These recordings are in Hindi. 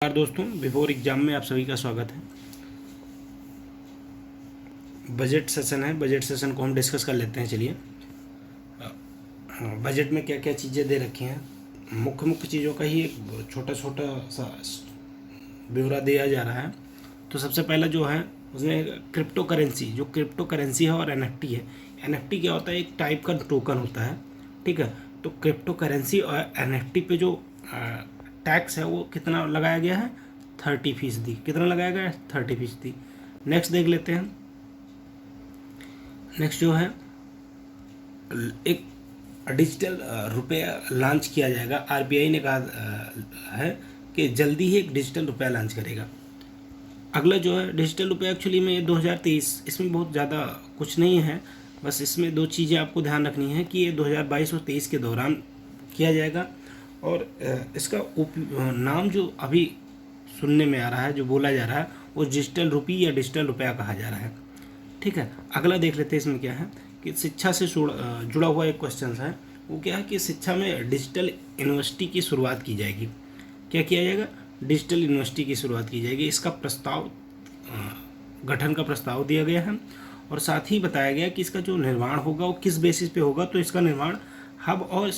नमस्कार दोस्तों, बिफोर एग्जाम में आप सभी का स्वागत है। बजट सेशन है। बजट सेशन को हम डिस्कस कर लेते हैं। चलिए, बजट में क्या क्या चीज़ें दे रखी हैं, मुख्य मुख्य चीज़ों का ही एक छोटा छोटा सा ब्यौरा दिया जा रहा है। तो सबसे पहला जो है उसमें क्रिप्टो करेंसी, जो क्रिप्टो करेंसी है और एनएफटी है। एनएफटी क्या होता है? एक टाइप का टोकन होता है, ठीक है। तो क्रिप्टो करेंसी और एनएफटी पे जो टैक्स है वो कितना लगाया गया है? 30%। कितना लगाया गया है? 30%। नेक्स्ट देख लेते हैं। नेक्स्ट जो है एक डिजिटल रुपया लॉन्च किया जाएगा। आरबीआई ने कहा है कि जल्दी ही एक डिजिटल रुपया लॉन्च करेगा। अगला जो है डिजिटल रुपया, एक्चुअली में 2023, इसमें बहुत ज़्यादा कुछ नहीं है। बस इसमें दो चीज़ें आपको ध्यान रखनी है कि ये 2022 और 23 के दौरान किया जाएगा। और इसका नाम जो अभी सुनने में आ रहा है, जो बोला जा रहा है, वो डिजिटल रुपी या डिजिटल रुपया कहा जा रहा है, ठीक है। अगला देख लेते हैं। इसमें क्या है कि शिक्षा से जुड़ा हुआ एक क्वेश्चन है। वो क्या है कि शिक्षा में डिजिटल यूनिवर्सिटी की शुरुआत की जाएगी। क्या किया जाएगा? डिजिटल यूनिवर्सिटी की शुरुआत की जाएगी। इसका प्रस्ताव, गठन का प्रस्ताव दिया गया है। और साथ ही बताया गया कि इसका जो निर्माण होगा वो किस बेसिस पे होगा। तो इसका निर्माण हब और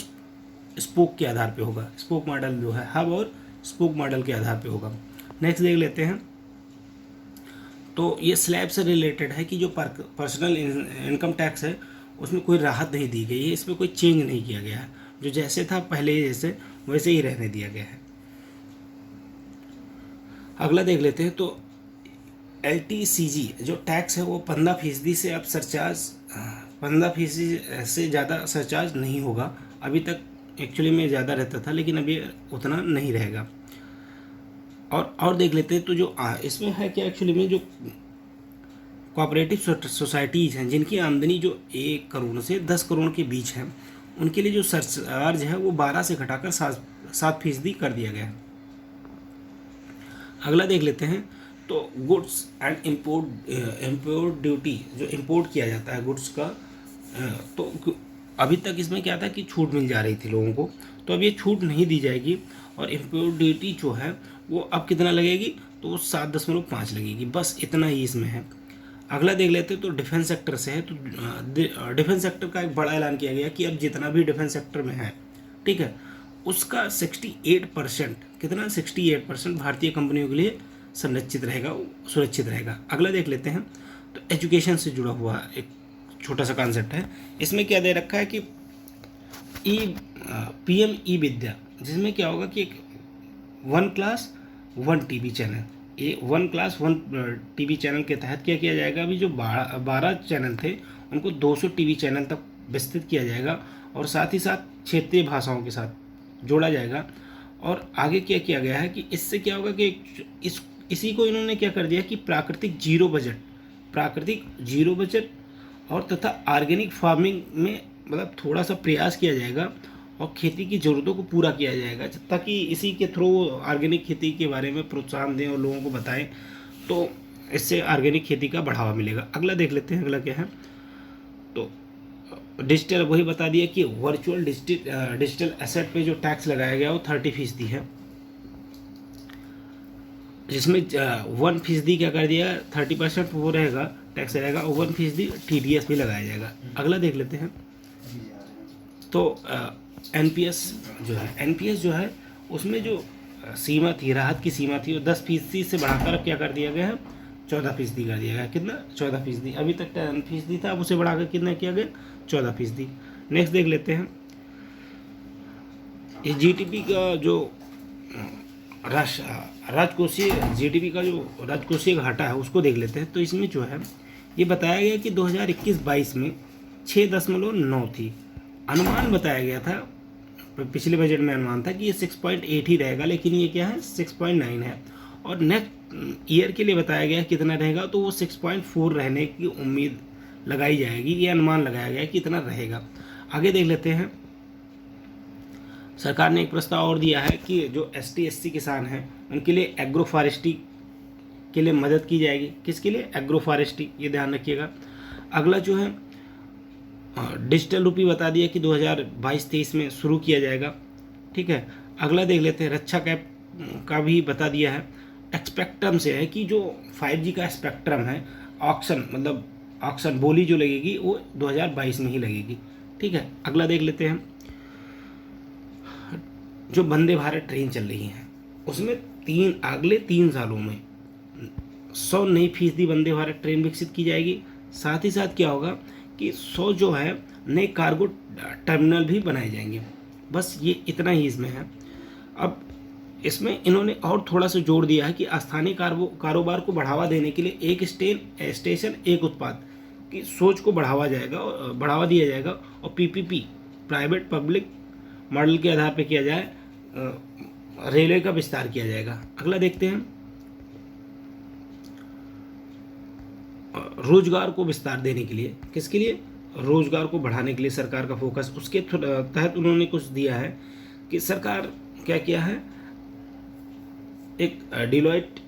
स्पोक के आधार पे होगा। स्पोक मॉडल जो है, हब और स्पोक मॉडल के आधार पे होगा। नेक्स्ट देख लेते हैं। तो ये स्लैब से रिलेटेड है कि जो पर्सनल इनकम टैक्स है उसमें कोई राहत नहीं दी गई है। इसमें कोई चेंज नहीं किया गया है। जो जैसे था पहले, जैसे वैसे ही रहने दिया गया है। अगला देख लेते हैं। तो LTCG जो टैक्स है वो 15% से अब सरचार्ज 15% से ज़्यादा सरचार्ज नहीं होगा। अभी तक एक्चुअली में ज़्यादा रहता था, लेकिन अभी उतना नहीं रहेगा। और देख लेते हैं। तो जो इसमें है क्या, एक्चुअली में जो कोऑपरेटिव सोसाइटीज़ हैं जिनकी आमदनी जो 1 करोड़ से 10 करोड़ के बीच है, उनके लिए जो सरचार्ज है वो 12 से घटाकर 7% कर दिया गया है। अगला देख लेते हैं। तो गुड्स एंड इम्पोर्ट ड्यूटी, जो इम्पोर्ट किया जाता है गुड्स का, तो अभी तक इसमें क्या था कि छूट मिल जा रही थी लोगों को। तो अब ये छूट नहीं दी जाएगी। और इम्पोर्ट ड्यूटी जो है वो अब कितना लगेगी? तो वो 7.5 लगेगी। बस इतना ही इसमें है। अगला देख लेते हैं। तो डिफेंस सेक्टर से है। तो डिफेंस सेक्टर का एक बड़ा ऐलान किया गया कि अब जितना भी डिफेंस सेक्टर में है, ठीक है, उसका 68%, कितना? 68% भारतीय कंपनियों के लिए संरक्षित रहेगा, सुरक्षित रहेगा। अगला देख लेते हैं। तो एजुकेशन से जुड़ा हुआ एक छोटा सा कॉन्सेप्ट है। इसमें क्या दे रखा है कि PM ई विद्या, जिसमें क्या होगा कि एक 1 क्लास 1 टीवी चैनल, ये 1 क्लास 1 टीवी चैनल के तहत क्या किया जाएगा? अभी जो 12 चैनल थे उनको 200 टीवी चैनल तक विस्तृत किया जाएगा। और साथ ही साथ क्षेत्रीय भाषाओं के साथ जोड़ा जाएगा। और आगे क्या किया गया है कि इससे क्या होगा कि इसी को इन्होंने क्या कर दिया कि प्राकृतिक जीरो बजट और तथा ऑर्गेनिक फार्मिंग में मतलब थोड़ा सा प्रयास किया जाएगा और खेती की ज़रूरतों को पूरा किया जाएगा, ताकि इसी के थ्रू ऑर्गेनिक खेती के बारे में प्रोत्साहन दें और लोगों को बताएं। तो इससे ऑर्गेनिक खेती का बढ़ावा मिलेगा। अगला देख लेते हैं। अगला क्या है? तो डिजिटल, वही बता दिया कि वर्चुअल डिजिटल एसेट पे जो टैक्स लगाया गया वो 30% है, जिसमें 1% क्या कर दिया? 30% वो रहेगा, टैक्स रहेगा, और 1% TDS भी लगाया जाएगा। अगला देख लेते हैं। तो NPS जो है उसमें जो सीमा थी, राहत की सीमा थी, वो 10% से बढ़ाकर क्या कर दिया गया है? 14% कर दिया गया। कितना? 14%। अभी तक 10% था, अब उसे बढ़ाकर कितना किया गया? 14%। नेक्स्ट देख लेते हैं। ये GDP का जो राजकोषीय GDP का जो राजकोषीय घाटा है उसको देख लेते हैं। तो इसमें जो है ये बताया गया कि 2021-22 में 6.9 थी। अनुमान बताया गया था, पिछले बजट में अनुमान था कि ये 6.8 ही रहेगा, लेकिन ये क्या है? 6.9 है। और नेक्स्ट ईयर के लिए बताया गया कितना रहेगा? तो वो 6.4 रहने की उम्मीद लगाई जाएगी। ये अनुमान लगाया गया कि इतना रहेगा। आगे देख लेते हैं। सरकार ने एक प्रस्ताव और दिया है कि जो ST-SC किसान हैं उनके लिए एग्रो फॉरेस्ट्री के लिए मदद की जाएगी। किसके लिए? एग्रो फॉरेस्ट्री, ये ध्यान रखिएगा। अगला जो है डिजिटल रुपी बता दिया कि 2022-23 में शुरू किया जाएगा, ठीक है। अगला देख लेते हैं। रक्षा कैप का भी बता दिया है। स्पेक्ट्रम से है कि जो 5G का स्पेक्ट्रम है, ऑक्शन मतलब ऑक्शन बोली जो लगेगी वो 2022 में ही लगेगी। ठीक है, अगला देख लेते हैं। जो वंदे भारत ट्रेन चल रही है उसमें अगले 3 सालों में 100 नई फीसदी वंदे भारत ट्रेन विकसित की जाएगी। साथ ही साथ क्या होगा कि 100 जो है नए कार्गो टर्मिनल भी बनाए जाएंगे। बस ये इतना ही इसमें है। अब इसमें इन्होंने और थोड़ा सा जोड़ दिया है कि स्थानीय कारोबार को बढ़ावा देने के लिए एक स्टेशन एक उत्पाद की सोच को बढ़ावा दिया जाएगा और PPP प्राइवेट पब्लिक मॉडल के आधार पर किया जाए, रेलवे का विस्तार किया जाएगा। अगला देखते हैं। रोजगार को विस्तार देने के लिए, किसके लिए? रोजगार को बढ़ाने के लिए सरकार का फोकस, उसके तहत उन्होंने कुछ दिया है कि सरकार क्या किया है, एक डिलॉयट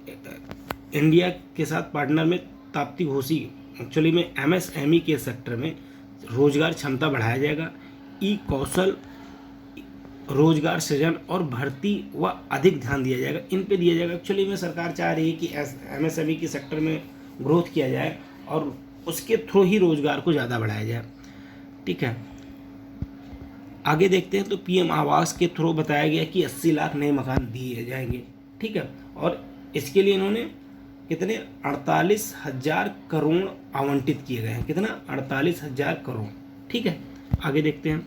इंडिया के साथ पार्टनर में ताप्ती घोषी एक्चुअली में MSME के सेक्टर में रोजगार क्षमता बढ़ाया जाएगा। कौशल रोजगार सृजन और भर्ती व अधिक ध्यान दिया जाएगा, इन पे दिया जाएगा। एक्चुअली में सरकार चाह रही है कि MSME के सेक्टर में ग्रोथ किया जाए और उसके थ्रू ही रोजगार को ज़्यादा बढ़ाया जाए। ठीक है, आगे देखते हैं। तो PM आवास के थ्रू बताया गया कि 80 लाख नए मकान दिए जाएंगे। ठीक है, और इसके लिए इन्होंने कितने 48,000 करोड़ आवंटित किए गए हैं। कितना? 48,000 करोड़। ठीक है, आगे देखते हैं।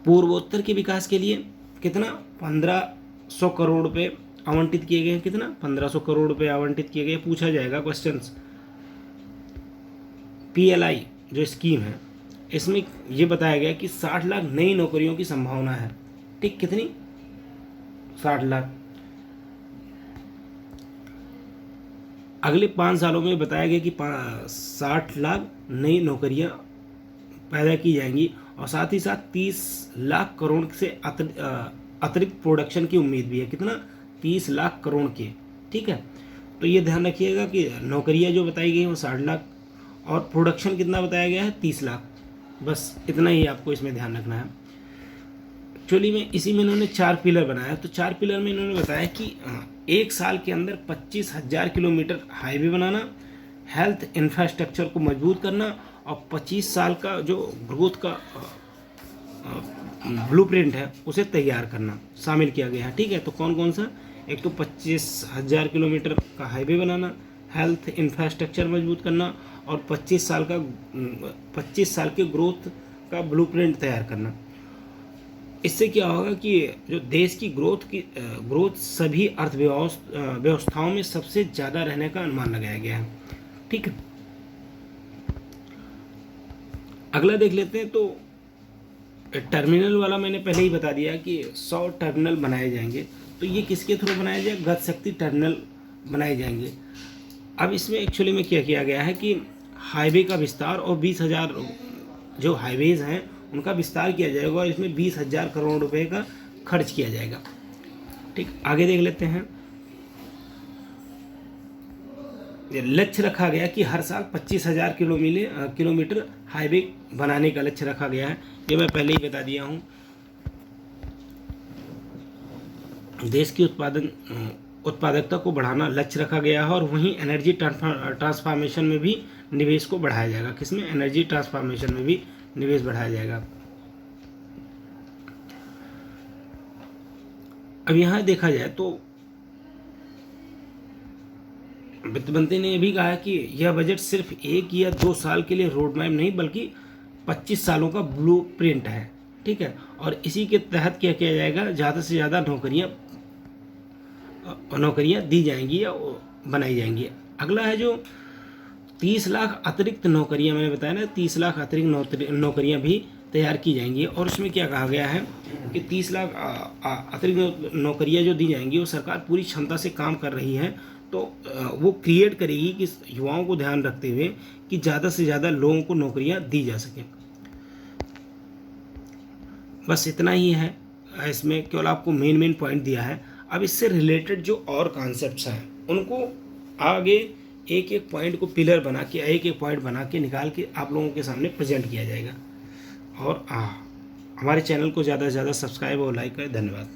पूर्वोत्तर के विकास के लिए कितना 1500 करोड़ रुपए आवंटित किए गए हैं। कितना? 1500 करोड़ रुपए आवंटित किए गए। पूछा जाएगा क्वेश्चंस। PLI जो स्कीम है इसमें ये बताया गया कि 60 लाख नई नौकरियों की संभावना है। ठीक, कितनी? 60 लाख। अगले 5 सालों में बताया गया कि 60 लाख नई नौकरियां पैदा की जाएंगी और साथ ही साथ 30 लाख करोड़ से अतिरिक्त प्रोडक्शन की उम्मीद भी है। कितना? 30 लाख करोड़ के। ठीक है, तो ये ध्यान रखिएगा कि नौकरियां जो बताई गई हैं वो 60 लाख और प्रोडक्शन कितना बताया गया है? 30 लाख। बस इतना ही आपको इसमें ध्यान रखना है। एक्चुअली में इसी में इन्होंने 4 पिलर बनाया। तो 4 पिलर में इन्होंने बताया कि 1 साल के अंदर 25,000 किलोमीटर हाईवे बनाना, हेल्थ इंफ्रास्ट्रक्चर को मजबूत करना और 25 साल का जो ग्रोथ का ब्लूप्रिंट है उसे तैयार करना शामिल किया गया है। ठीक है, तो कौन कौन सा? एक तो 25,000 किलोमीटर का हाईवे बनाना, हेल्थ इंफ्रास्ट्रक्चर मजबूत करना और 25 साल के ग्रोथ का ब्लूप्रिंट तैयार करना। इससे क्या होगा कि जो देश की ग्रोथ सभी अर्थव्यवस्थाओं में सबसे ज़्यादा रहने का अनुमान लगाया गया है। ठीक है, अगला देख लेते हैं। तो टर्मिनल वाला मैंने पहले ही बता दिया कि 100 टर्मिनल बनाए जाएंगे। तो ये किसके थ्रू बनाया जाए? गति शक्ति टर्मिनल बनाए जाएंगे। अब इसमें एक्चुअली में क्या किया गया है कि हाईवे का विस्तार और 20,000 जो हाईवेज़ हैं उनका विस्तार किया जाएगा और इसमें 20,000 करोड़ रुपए का खर्च किया जाएगा। ठीक, आगे देख लेते हैं। लक्ष्य रखा गया कि हर साल 25,000 किलोमीटर हाईवे बनाने का लक्ष्य रखा गया है। ये मैं पहले ही बता दिया हूँ। देश की उत्पादकता को बढ़ाना लक्ष्य रखा गया है और वहीं एनर्जी ट्रांसफॉर्मेशन में भी निवेश को बढ़ाया जाएगा। किसमें? एनर्जी ट्रांसफॉर्मेशन में भी निवेश बढ़ाया जाएगा। अब यहाँ देखा जाए तो वित्त मंत्री ने यह भी कहा कि यह बजट सिर्फ 1 या 2 साल के लिए रोड मैप नहीं बल्कि 25 सालों का ब्लूप्रिंट है। ठीक है, और इसी के तहत क्या किया जाएगा? ज़्यादा से ज़्यादा नौकरियां दी जाएंगी या बनाई जाएंगी। अगला है जो 30 लाख अतिरिक्त नौकरियां, मैंने बताया ना 30 लाख अतिरिक्त नौकरियां भी तैयार की जाएंगी। और उसमें क्या कहा गया है कि 30 लाख अतिरिक्त नौकरियां जो दी जाएंगी वो सरकार पूरी क्षमता से काम कर रही है। तो वो क्रिएट करेगी कि युवाओं को ध्यान रखते हुए कि ज़्यादा से ज़्यादा लोगों को नौकरियां दी जा सकें। बस इतना ही है, इसमें केवल आपको मेन पॉइंट दिया है। अब इससे रिलेटेड जो और कॉन्सेप्ट्स हैं उनको आगे एक पॉइंट को पिलर बना के एक पॉइंट बना के निकाल के आप लोगों के सामने प्रेजेंट किया जाएगा। और हमारे चैनल को ज़्यादा से ज़्यादा सब्सक्राइब और लाइक करें। धन्यवाद।